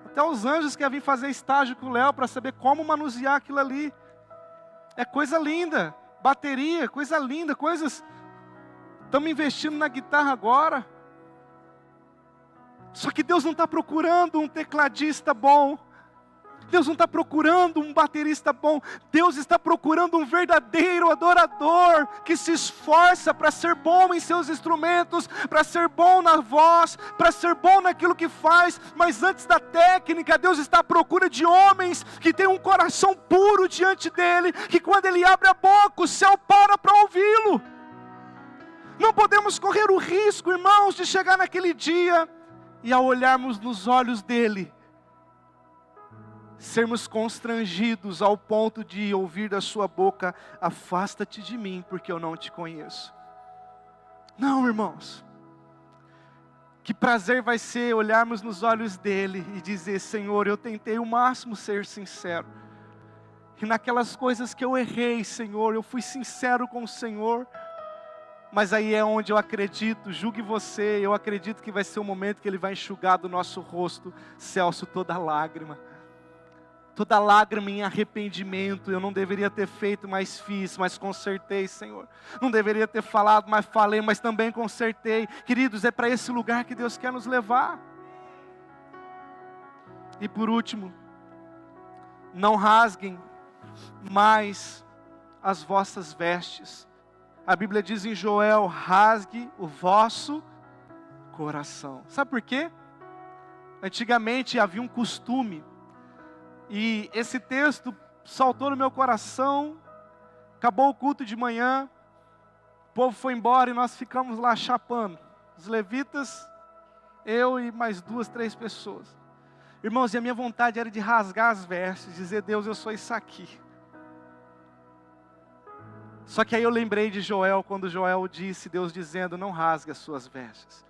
Até os anjos querem vir fazer estágio com o Léo para saber como manusear aquilo ali. É coisa linda. Bateria, coisa linda. Coisas. Estamos investindo na guitarra agora. Só que Deus não está procurando um tecladista bom. Deus não está procurando um baterista bom. Deus está procurando um verdadeiro adorador, que se esforça para ser bom em seus instrumentos, para ser bom na voz, para ser bom naquilo que faz. Mas antes da técnica, Deus está à procura de homens que têm um coração puro diante dEle, que quando Ele abre a boca, o céu para ouvi-lo. Não podemos correr o risco, irmãos, de chegar naquele dia e ao olharmos nos olhos dEle, sermos constrangidos ao ponto de ouvir da sua boca: afasta-te de mim, porque eu não te conheço. Não, irmãos. Que prazer vai ser olharmos nos olhos dele e dizer: Senhor, eu tentei o máximo ser sincero. E naquelas coisas que eu errei, Senhor, eu fui sincero com o Senhor. Mas aí é onde eu acredito, julgue você, eu acredito que vai ser o momento que Ele vai enxugar do nosso rosto, Celso, toda lágrima em arrependimento. Eu não deveria ter feito, mas fiz, mas consertei, Senhor. Não deveria ter falado, mas falei, mas também consertei. Queridos, é para esse lugar que Deus quer nos levar. E por último, não rasguem mais as vossas vestes. A Bíblia diz em Joel: rasgue o vosso coração. Sabe por quê? Antigamente havia um costume, e esse texto saltou no meu coração. Acabou o culto de manhã, o povo foi embora e nós ficamos lá chapando. Os levitas, eu e mais 2, 3 pessoas. Irmãos, e a minha vontade era de rasgar as vestes, dizer: Deus, eu sou isso aqui. Só que aí eu lembrei de Joel, quando Joel disse, Deus dizendo: não rasgue as suas vestes,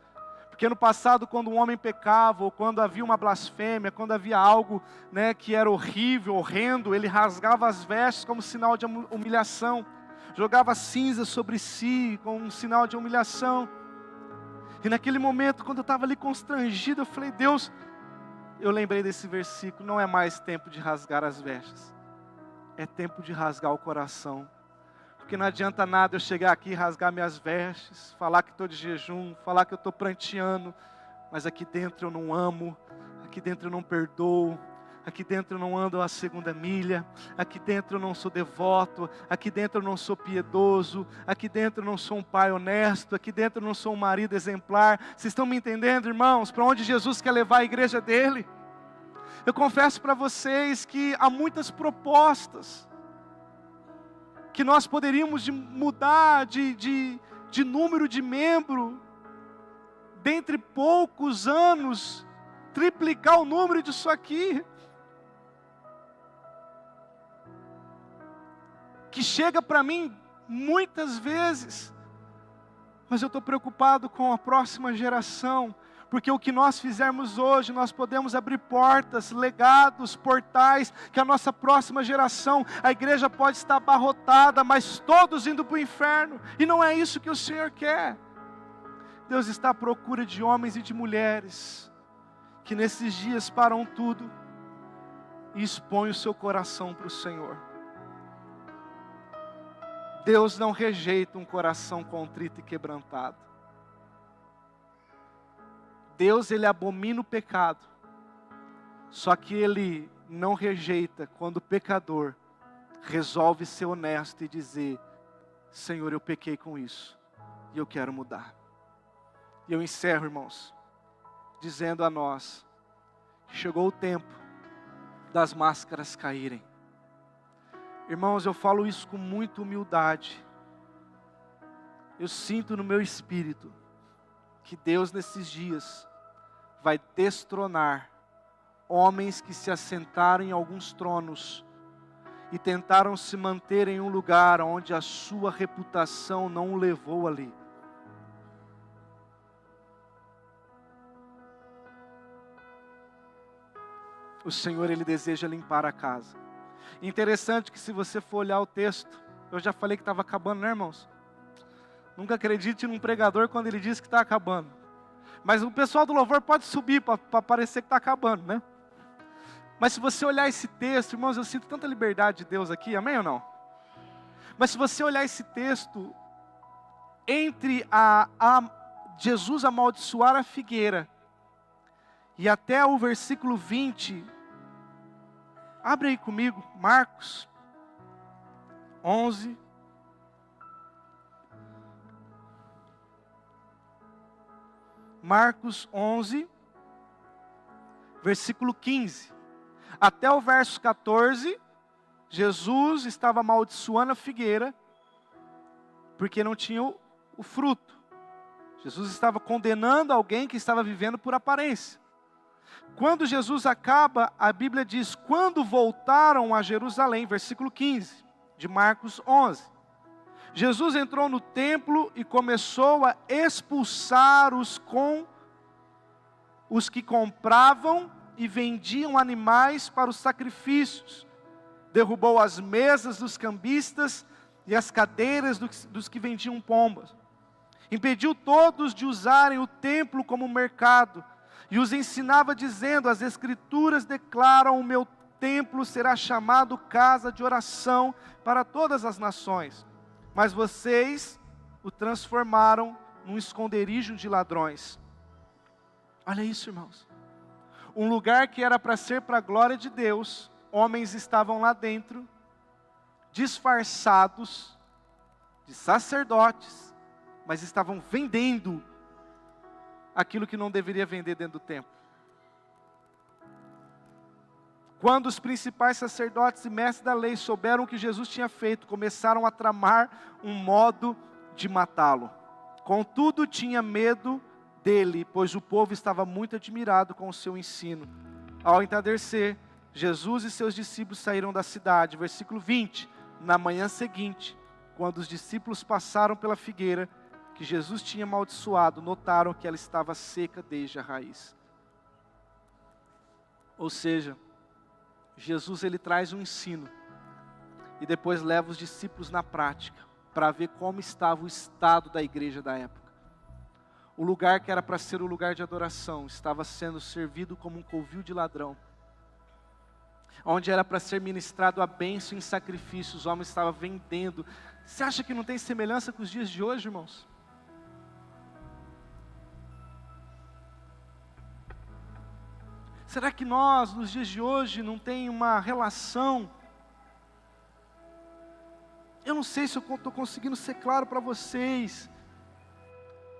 Porque no passado, quando um homem pecava, ou quando havia uma blasfêmia, quando havia algo, né, que era horrível, horrendo, ele rasgava as vestes como sinal de humilhação, jogava cinza sobre si como um sinal de humilhação. E naquele momento, quando eu estava ali constrangido, eu falei: Deus, eu lembrei desse versículo, não é mais tempo de rasgar as vestes, é tempo de rasgar o coração. Porque não adianta nada eu chegar aqui e rasgar minhas vestes, falar que estou de jejum, falar que eu estou pranteando, mas aqui dentro eu não amo, aqui dentro eu não perdoo, aqui dentro eu não ando a segunda milha, aqui dentro eu não sou devoto, aqui dentro eu não sou piedoso, aqui dentro eu não sou um pai honesto, aqui dentro eu não sou um marido exemplar. Vocês estão me entendendo, irmãos? Para onde Jesus quer levar a igreja dele? Eu confesso para vocês que há muitas propostas que nós poderíamos mudar de número de membro, dentre poucos anos, triplicar o número disso aqui, que chega para mim muitas vezes, mas eu estou preocupado com a próxima geração, porque o que nós fizermos hoje, nós podemos abrir portas, legados, portais, que a nossa próxima geração, a igreja pode estar abarrotada, mas todos indo para o inferno, e não é isso que o Senhor quer. Deus está à procura de homens e de mulheres, que nesses dias param tudo, e expõem o seu coração para o Senhor. Deus não rejeita um coração contrito e quebrantado. Deus, Ele abomina o pecado, só que Ele não rejeita quando o pecador resolve ser honesto e dizer: Senhor, eu pequei com isso, e eu quero mudar. E eu encerro, irmãos, dizendo a nós, que chegou o tempo das máscaras caírem. Irmãos, eu falo isso com muita humildade. Eu sinto no meu espírito que Deus nesses dias vai destronar homens que se assentaram em alguns tronos e tentaram se manter em um lugar onde a sua reputação não o levou ali. O Senhor, Ele deseja limpar a casa. Interessante que se você for olhar o texto, eu já falei que estava acabando, né, irmãos? Nunca acredite num pregador quando ele diz que está acabando. Mas o pessoal do louvor pode subir para parecer que está acabando, né? Mas se você olhar esse texto, irmãos, eu sinto tanta liberdade de Deus aqui, amém ou não? Mas se você olhar esse texto, entre Jesus amaldiçoar a figueira e até o versículo 20, abre aí comigo, Marcos 11. Marcos 11, versículo 15. Até o verso 14, Jesus estava amaldiçoando a figueira, porque não tinha o fruto. Jesus estava condenando alguém que estava vivendo por aparência. Quando Jesus acaba, a Bíblia diz: quando voltaram a Jerusalém, versículo 15, de Marcos 11. Jesus entrou no templo e começou a expulsar os que compravam e vendiam animais para os sacrifícios. Derrubou as mesas dos cambistas e as cadeiras dos que vendiam pombas. Impediu todos de usarem o templo como mercado e os ensinava dizendo: as Escrituras declaram, o meu templo será chamado casa de oração para todas as nações. Mas vocês o transformaram num esconderijo de ladrões. Olha isso, irmãos. Um lugar que era para ser para a glória de Deus, homens estavam lá dentro, disfarçados de sacerdotes, mas estavam vendendo aquilo que não deveria vender dentro do templo. Quando os principais sacerdotes e mestres da lei souberam o que Jesus tinha feito, começaram a tramar um modo de matá-lo. Contudo, tinha medo dele, pois o povo estava muito admirado com o seu ensino. Ao entardecer, Jesus e seus discípulos saíram da cidade. Versículo 20. Na manhã seguinte, quando os discípulos passaram pela figueira, que Jesus tinha amaldiçoado, notaram que ela estava seca desde a raiz. Ou seja, Jesus ele traz um ensino e depois leva os discípulos na prática para ver como estava o estado da igreja da época. O lugar que era para ser o lugar de adoração estava sendo servido como um covil de ladrão. Onde era para ser ministrado a bênção em sacrifício, os homens estavam vendendo. Você acha que não tem semelhança com os dias de hoje, irmãos? Será que nós, nos dias de hoje, não tem uma relação? Eu não sei se eu estou conseguindo ser claro para vocês,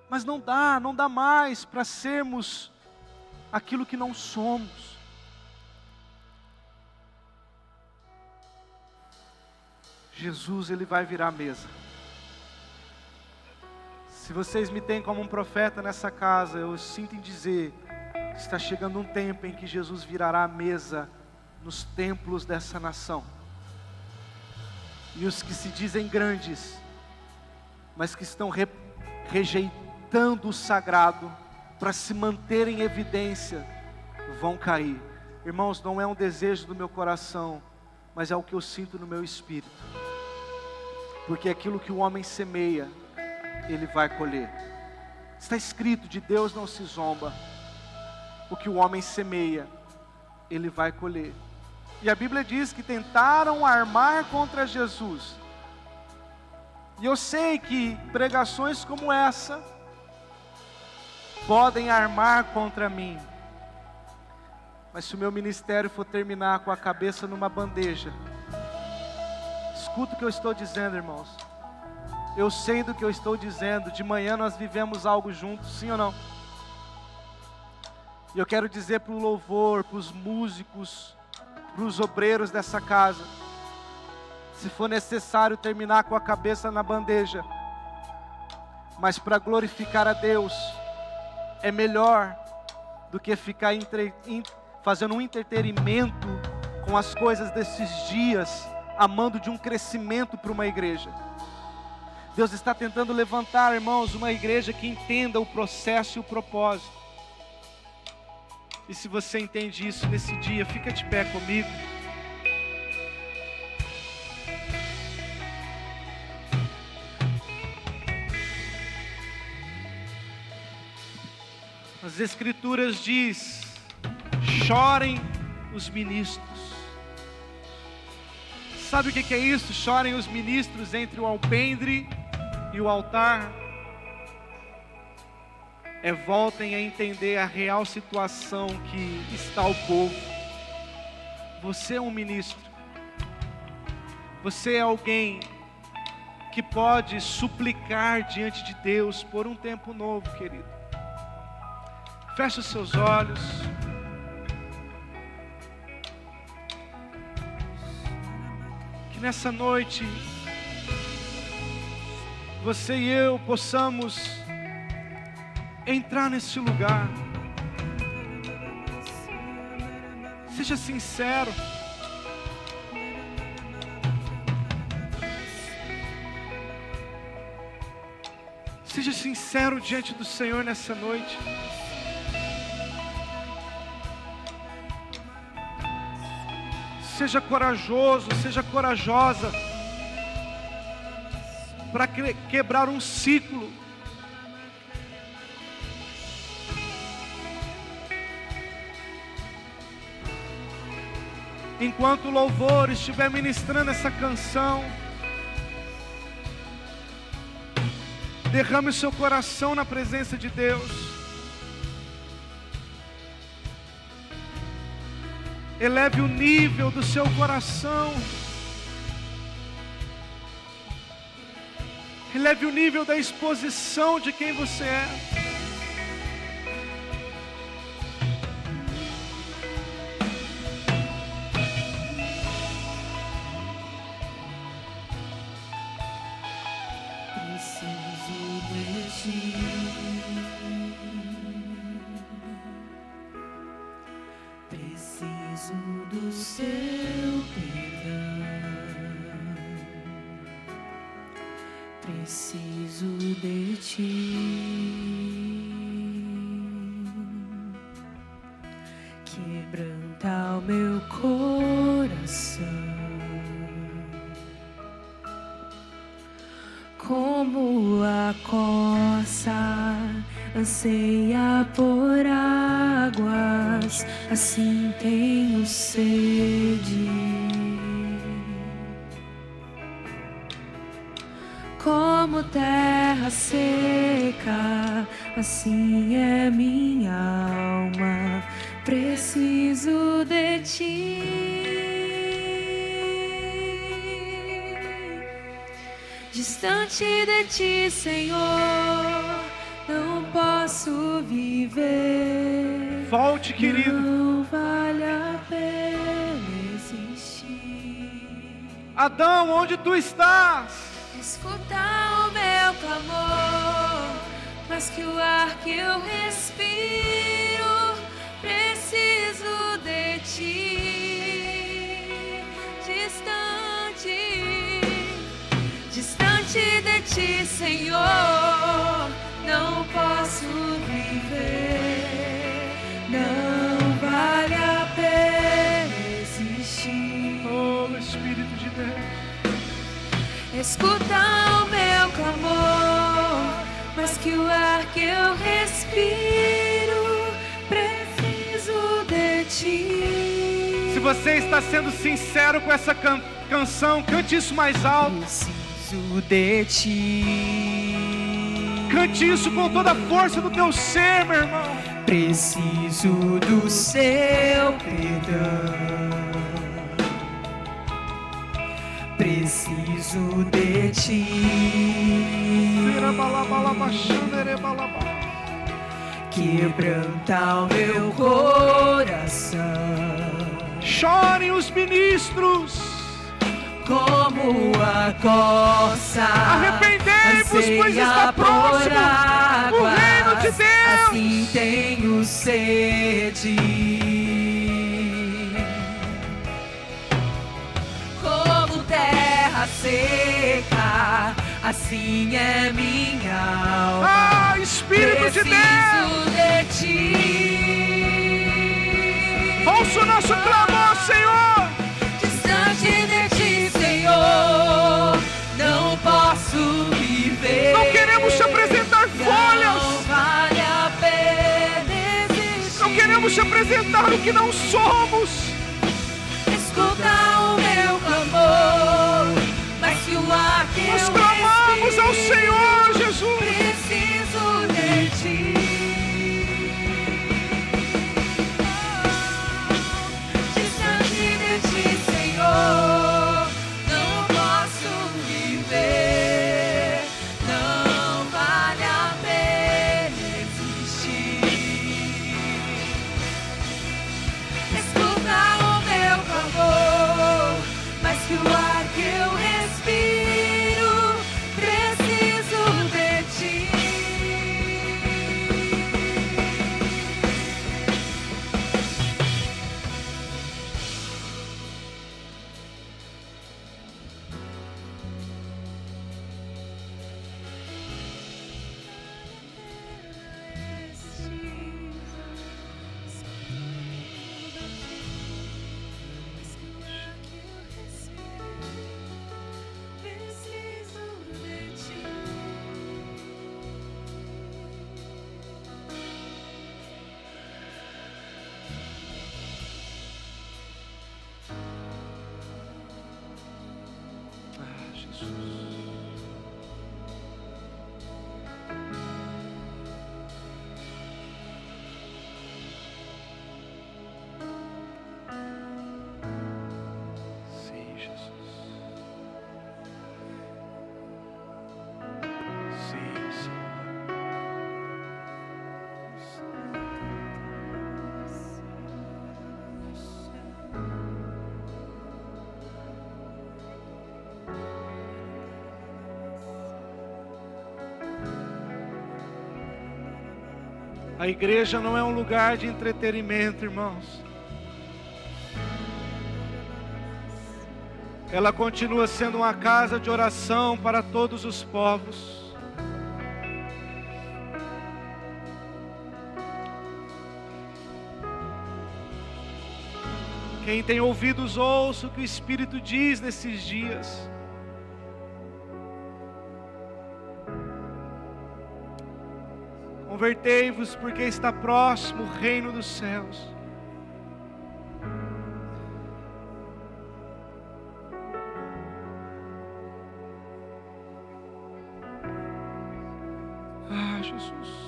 mas não dá mais para sermos aquilo que não somos. Jesus, ele vai virar a mesa. Se vocês me têm como um profeta nessa casa, eu sinto em dizer, está chegando um tempo em que Jesus virará a mesa nos templos dessa nação. E os que se dizem grandes, mas que estão rejeitando o sagrado para se manter em evidência, vão cair. Irmãos, não é um desejo do meu coração, mas é o que eu sinto no meu espírito. Porque aquilo que o homem semeia, ele vai colher. Está escrito, de Deus não se zomba. O que o homem semeia, ele vai colher. E a Bíblia diz que tentaram armar contra Jesus. E eu sei que pregações como essa podem armar contra mim. Mas se o meu ministério for terminar com a cabeça numa bandeja, escuta o que eu estou dizendo, irmãos. Eu sei do que eu estou dizendo. De manhã nós vivemos algo juntos, sim ou não? E eu quero dizer para o louvor, para os músicos, para os obreiros dessa casa, se for necessário terminar com a cabeça na bandeja, mas para glorificar a Deus, é melhor do que ficar fazendo um entretenimento com as coisas desses dias, amando de um crescimento para uma igreja. Deus está tentando levantar, irmãos, uma igreja que entenda o processo e o propósito. E se você entende isso nesse dia, fica de pé comigo. As Escrituras diz: chorem os ministros. Sabe o que é isso? Chorem os ministros entre o alpendre e o altar. Voltem a entender a real situação que está o povo. Você é um ministro. Você é alguém que pode suplicar diante de Deus por um tempo novo, querido. Feche os seus olhos. Que nessa noite você e eu possamos entrar nesse lugar. Seja sincero. Seja sincero diante do Senhor nessa noite. Seja corajoso, seja corajosa para quebrar um ciclo. Enquanto o louvor estiver ministrando essa canção, derrame o seu coração na presença de Deus. Eleve o nível do seu coração. Eleve o nível da exposição de quem você é. Preciso do seu perdão. preciso de ti. Quebranta o meu coração, como a corça anseia por águas, assim tenho sede. Como terra seca, assim é minha alma, preciso de ti. Distante de ti, Senhor, não posso viver. Volte, querido. Não vale a pena existir. Adão, onde tu estás? Escutar o meu clamor, mas que o ar que eu respiro, preciso de ti. Distante de ti, Senhor, não posso viver. Não vale a pena existir. Oh, Espírito de Deus. Escuta o meu clamor, mas que o ar que eu respiro, preciso de ti. Se você está sendo sincero com essa canção, cante isso mais alto. Preciso de ti. Cante isso com toda a força do teu ser, meu irmão. Preciso do seu perdão. Preciso de ti. Quebranta o meu coração. Chorem os ministros. Como a corça. Arrependei-vos, pois está próximo o reino de Deus. Assim tenho sede. Terra seca, assim é minha alma. Ah, Espírito de Deus, preciso de ti. Ouça o nosso clamor, Senhor. Distante de ti, Senhor, não posso viver. Não queremos te apresentar folhas. Não vale a pena existir. Não queremos te apresentar o que não somos. Escuta o meu clamor, mas que o ar que nós eu clamamos respiro, ao Senhor Jesus. Preciso de ti. Distante de ti, Senhor, não posso viver. Não vale a pena existir. Escuta o meu clamor, mas que o ar que eu respiro, preciso de ti. Ah, Jesus. Sim, Jesus. Sim, Senhor. A igreja não é um lugar de entretenimento, irmãos. ela continua sendo uma casa de oração para todos os povos. Quem tem ouvidos, ouça o que o Espírito diz nesses dias. Convertei-vos, porque está próximo o reino dos céus. Ah, Jesus.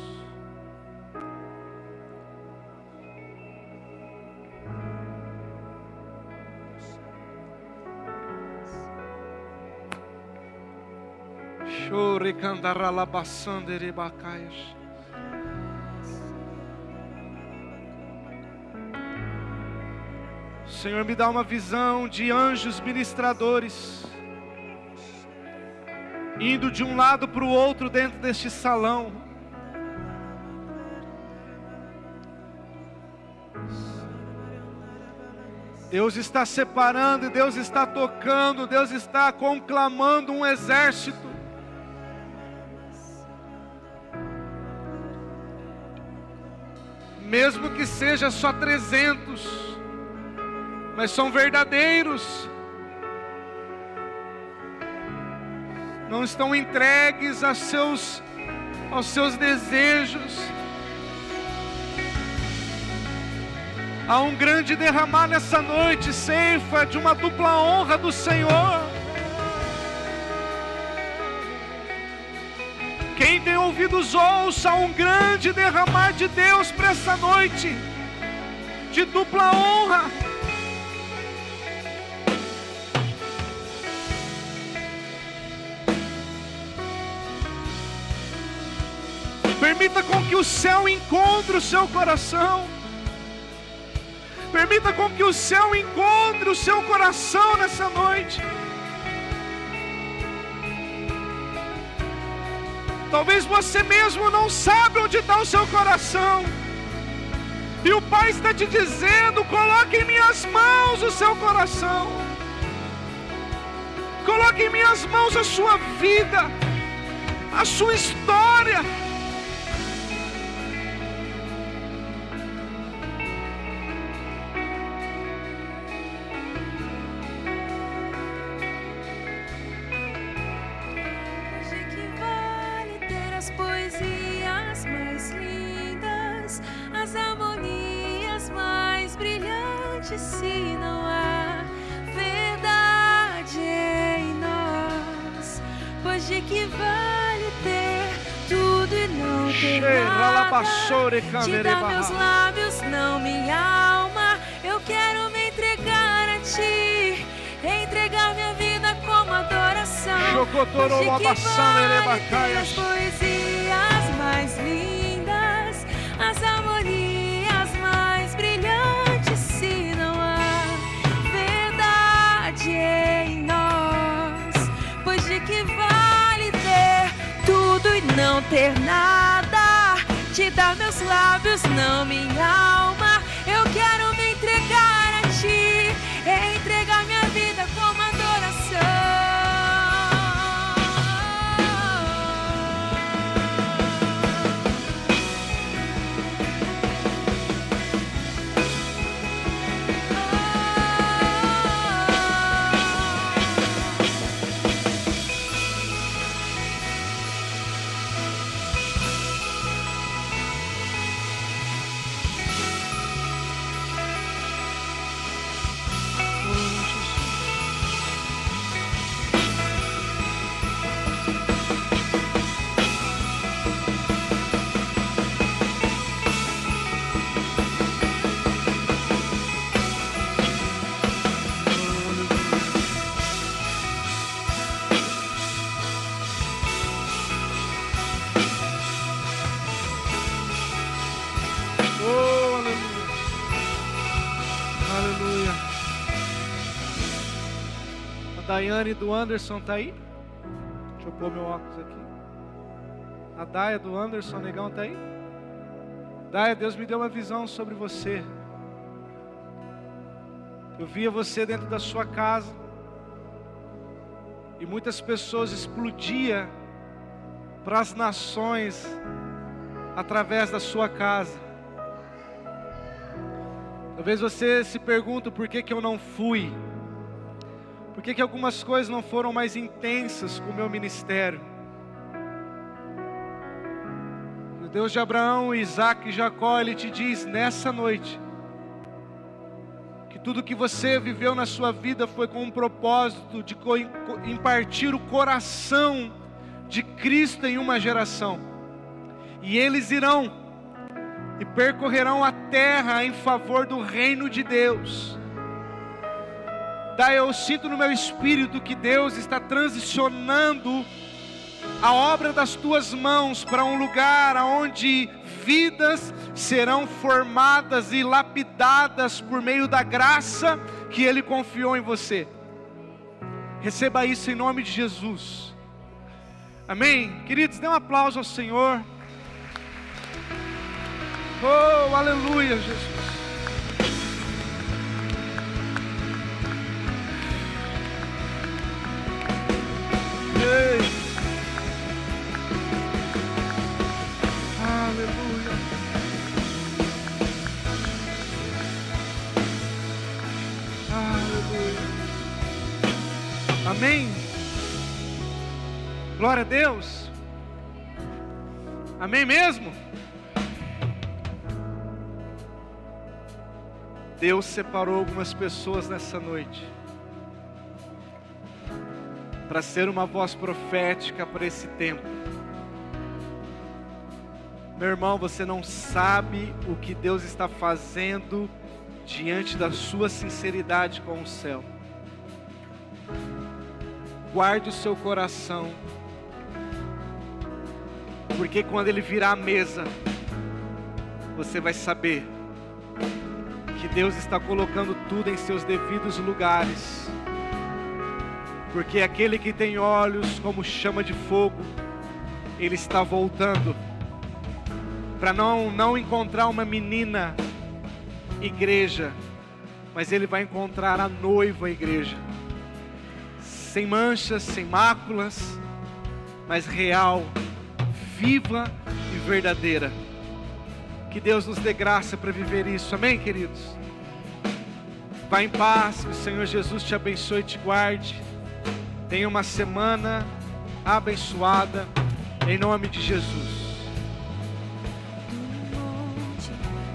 Chore candará labassandere bacaias. Senhor, me dá uma visão de anjos ministradores indo de um lado para o outro dentro deste salão. Deus está separando e Deus está tocando, Deus está conclamando um exército. Mesmo que seja só 300, mas são verdadeiros. Não estão entregues aos seus desejos. Há um grande derramar nessa noite, ceifa de uma dupla honra do Senhor. Quem tem ouvidos, ouça um grande derramar de Deus para essa noite, de dupla honra. Permita com que o céu encontre o seu coração. Permita com que o céu encontre o seu coração nessa noite. Talvez você mesmo não sabe onde está o seu coração. E o Pai está te dizendo: coloque em minhas mãos o seu coração. Coloque em minhas mãos a sua vida, a sua história. Se não há verdade em nós, pois de que vale ter tudo e não ter nada? Te dá meus lábios, não minha alma. Eu quero me entregar a ti, entregar minha vida como adoração. Pois de que vale ter as poesias mais lindas, as harmonias mais brilhantes, se não há verdade em nós? Pois de que vale ter tudo e não ter nada? Te dá meus lábios, não minha alma. Eu quero me entregar a ti, entregar minha vida como adoração. Daiane do Anderson tá aí? Deixa eu pôr meu óculos aqui. A Daia do Anderson, negão, tá aí? Daia, Deus me deu uma visão sobre você. Eu via você dentro da sua casa, E muitas pessoas explodiam para as nações através da sua casa. Talvez você se pergunte por que eu não fui. Por que algumas coisas não foram mais intensas com o meu ministério? O Deus de Abraão, Isaac e Jacó, Ele te diz nessa noite que tudo que você viveu na sua vida foi com um propósito de impartir o coração de Cristo em uma geração. E eles irão e percorrerão a terra em favor do reino de Deus. Daí eu sinto no meu espírito que Deus está transicionando a obra das tuas mãos para um lugar onde vidas serão formadas e lapidadas por meio da graça que Ele confiou em você. Receba isso em nome de Jesus. Amém? Queridos, dê um aplauso ao Senhor. Oh, aleluia, Jesus. Ei. Aleluia. Aleluia. Amém? Glória a Deus. Amém mesmo? Deus separou algumas pessoas nessa noite para ser uma voz profética para esse tempo. Meu irmão, você não sabe o que Deus está fazendo diante da sua sinceridade com o céu. Guarde o seu coração, porque quando Ele virar a mesa, você vai saber que Deus está colocando tudo em seus devidos lugares. Porque aquele que tem olhos como chama de fogo, Ele está voltando para não encontrar uma menina igreja, mas Ele vai encontrar a noiva igreja, sem manchas, sem máculas, mas real, viva e verdadeira. Que Deus nos dê graça para viver isso, amém, queridos? Vá em paz, que o Senhor Jesus te abençoe e te guarde. Tenha uma semana abençoada, em nome de Jesus.